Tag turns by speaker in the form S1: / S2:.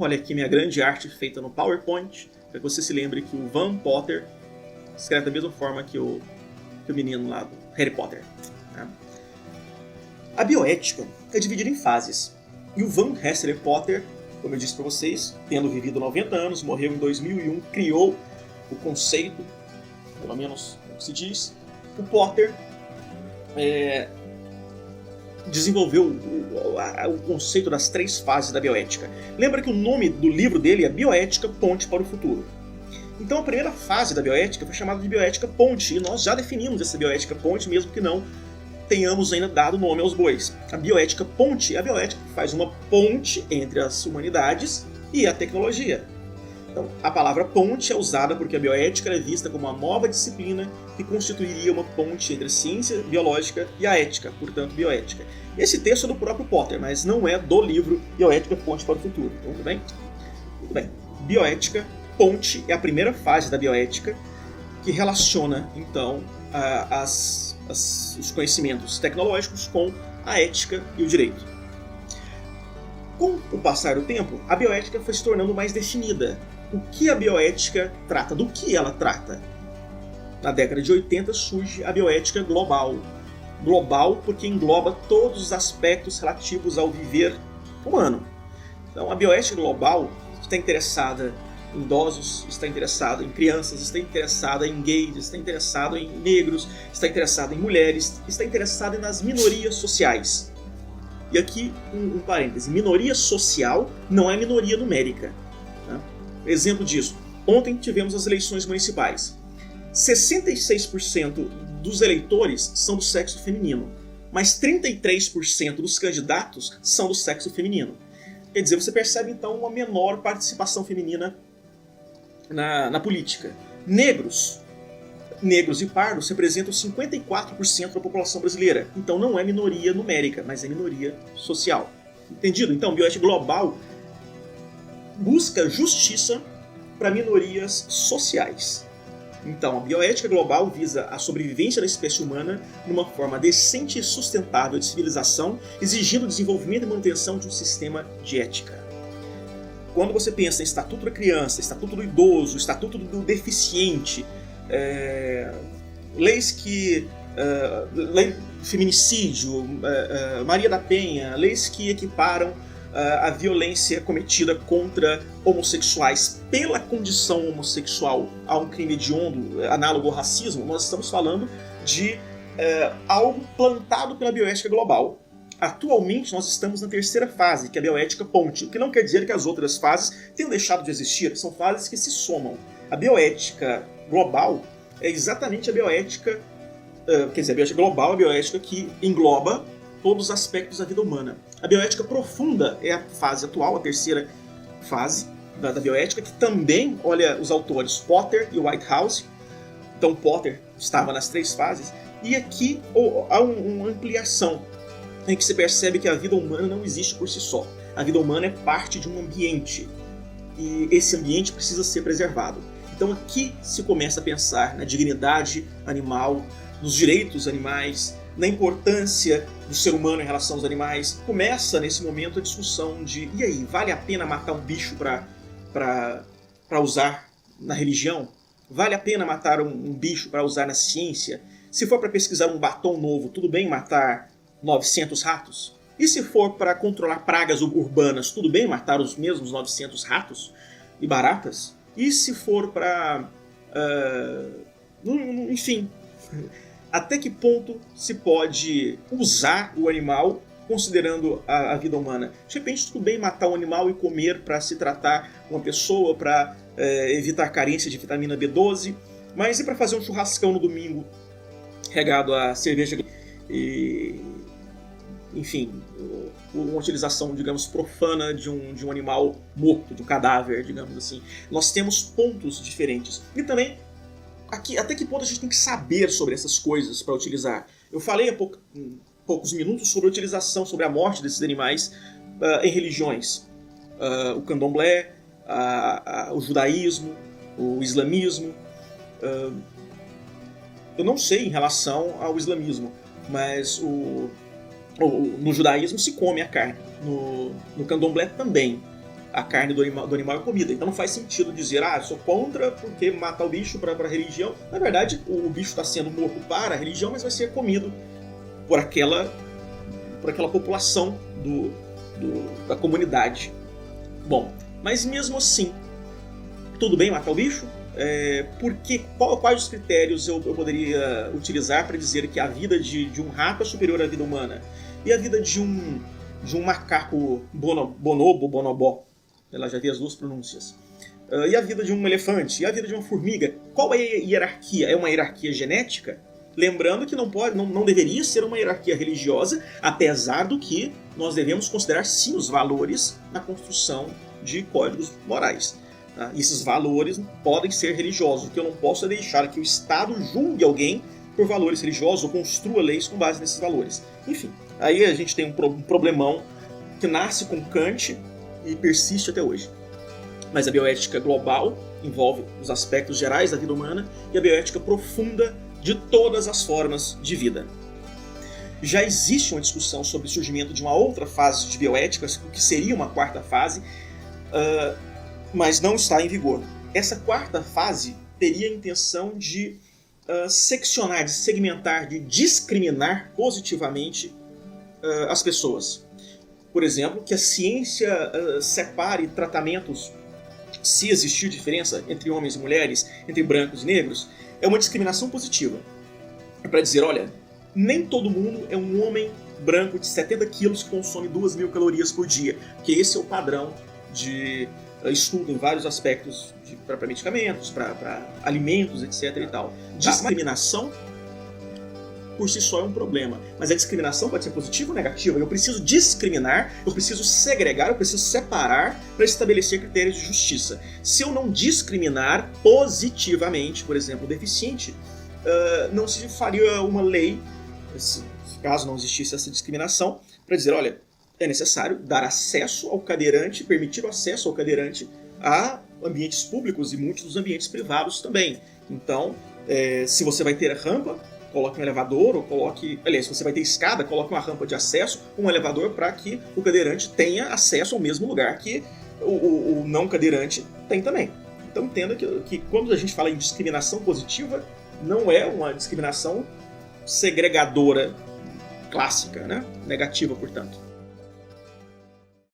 S1: olha aqui minha grande arte feita no PowerPoint, para que você se lembre que o Van Potter escreve da mesma forma que o menino lá do Harry Potter. Né? A bioética é dividida em fases. E o Van Rensselaer Potter, como eu disse para vocês, tendo vivido 90 anos, morreu em 2001, criou o conceito, pelo menos é o que se diz. O Potter desenvolveu o conceito das 3 fases da bioética. Lembra que o nome do livro dele é Bioética, Ponte para o Futuro. Então a primeira fase da bioética foi chamada de bioética ponte, e nós já definimos essa bioética ponte, mesmo que não tenhamos ainda dado nome aos bois. A bioética ponte é a bioética que faz uma ponte entre as humanidades e a tecnologia. Então, a palavra ponte é usada porque a bioética é vista como uma nova disciplina que constituiria uma ponte entre a ciência biológica e a ética, portanto, bioética. Esse texto é do próprio Potter, mas não é do livro Bioética, Ponte para o Futuro. Tudo bem? Tudo bem. Bioética, ponte é a primeira fase da bioética que relaciona, então, os conhecimentos tecnológicos com a ética e o direito. Com o passar do tempo, a bioética foi se tornando mais definida. O que a bioética trata? Do que ela trata? Na década de 80 surge a bioética global. Global porque engloba todos os aspectos relativos ao viver humano. Então a bioética global está interessada em idosos, está interessada em crianças, está interessada em gays, está interessada em negros, está interessada em mulheres, está interessada nas minorias sociais. E aqui um parêntese, minoria social não é minoria numérica. Exemplo disso, ontem tivemos as eleições municipais. 66% dos eleitores são do sexo feminino, mas 33% dos candidatos são do sexo feminino. Quer dizer, você percebe então uma menor participação feminina na política. Negros e pardos representam 54% da população brasileira, então não é minoria numérica, mas é minoria social. Entendido? Então, bioética global busca justiça para minorias sociais. Então, a bioética global visa a sobrevivência da espécie humana numa forma decente e sustentável de civilização, exigindo o desenvolvimento e manutenção de um sistema de ética. Quando você pensa em Estatuto da Criança, Estatuto do Idoso, Estatuto do Deficiente, leis que... lei de feminicídio, Maria da Penha, leis que equiparam a violência cometida contra homossexuais pela condição homossexual a um crime hediondo, análogo ao racismo, nós estamos falando de algo plantado pela bioética global. Atualmente nós estamos na terceira fase, que é a bioética ponte, o que não quer dizer que as outras fases tenham deixado de existir, são fases que se somam. A bioética global é exatamente a bioética, quer dizer, a bioética global é a bioética que engloba todos os aspectos da vida humana. A bioética profunda é a fase atual, a terceira fase da bioética, que também, olha os autores Potter e Whitehouse. Então Potter estava nas 3 fases, e aqui há uma ampliação em que se percebe que a vida humana não existe por si só. A vida humana é parte de um ambiente, e esse ambiente precisa ser preservado. Então aqui se começa a pensar na dignidade animal, nos direitos animais, na importância do ser humano em relação aos animais. Começa nesse momento a discussão de, e aí, vale a pena matar um bicho para usar na religião? Vale a pena matar um bicho para usar na ciência? Se for para pesquisar um batom novo, tudo bem matar 900 ratos? E se for para controlar pragas urbanas, tudo bem matar os mesmos 900 ratos e baratas? E se for para... enfim... Até que ponto se pode usar o animal considerando a vida humana? De repente, tudo bem matar um animal e comer para se tratar uma pessoa, para evitar carência de vitamina B12, mas e para fazer um churrascão no domingo regado a cerveja e... enfim, uma utilização, digamos, profana de um animal morto, de um cadáver, digamos assim. Nós temos pontos diferentes. E também, aqui, até que ponto a gente tem que saber sobre essas coisas para utilizar? Eu falei há poucos minutos sobre a utilização, sobre a morte desses animais em religiões. O candomblé, o judaísmo, o islamismo. Eu não sei em relação ao islamismo, mas no judaísmo se come a carne, no candomblé também. a carne do animal é comida. Então não faz sentido dizer, eu sou contra porque matar o bicho para a religião. Na verdade, o bicho está sendo morto para a religião, mas vai ser comido por aquela população da comunidade. Bom, mas mesmo assim, tudo bem matar o bicho? Quais os critérios eu poderia utilizar para dizer que a vida de um rato é superior à vida humana? E a vida de um macaco bonobó? Ela já vi as duas pronúncias. E a vida de um elefante? E a vida de uma formiga? Qual é a hierarquia? É uma hierarquia genética? Lembrando que não deveria ser uma hierarquia religiosa, apesar do que nós devemos considerar sim os valores na construção de códigos morais. Tá? E esses valores podem ser religiosos. O que eu não posso é deixar que o Estado julgue alguém por valores religiosos ou construa leis com base nesses valores. Enfim, aí a gente tem um problemão que nasce com Kant e persiste até hoje. Mas a bioética global envolve os aspectos gerais da vida humana e a bioética profunda de todas as formas de vida. Já existe uma discussão sobre o surgimento de uma outra fase de bioética, que seria uma quarta fase, mas não está em vigor. Essa quarta fase teria a intenção de seccionar, de segmentar, de discriminar positivamente as pessoas. Por exemplo, que a ciência separe tratamentos, se existir diferença entre homens e mulheres, entre brancos e negros, é uma discriminação positiva. É para dizer, olha, nem todo mundo é um homem branco de 70 quilos que consome 2.000 calorias por dia, porque esse é o padrão de estudo em vários aspectos para medicamentos, para alimentos, etc. e tal. Discriminação por si só é um problema, mas a discriminação pode ser positiva ou negativa. Eu preciso discriminar, eu preciso segregar, eu preciso separar para estabelecer critérios de justiça. Se eu não discriminar positivamente, por exemplo, o deficiente, não se faria uma lei, caso não existisse essa discriminação, para dizer, olha, é necessário dar acesso ao cadeirante, permitir o acesso ao cadeirante a ambientes públicos e muitos dos ambientes privados também. Então, se você vai ter rampa, coloque um elevador, ou se você vai ter escada, coloque uma rampa de acesso, um elevador, para que o cadeirante tenha acesso ao mesmo lugar que o não cadeirante tem também. Então entenda que quando a gente fala em discriminação positiva, não é uma discriminação segregadora clássica, né? Negativa, portanto.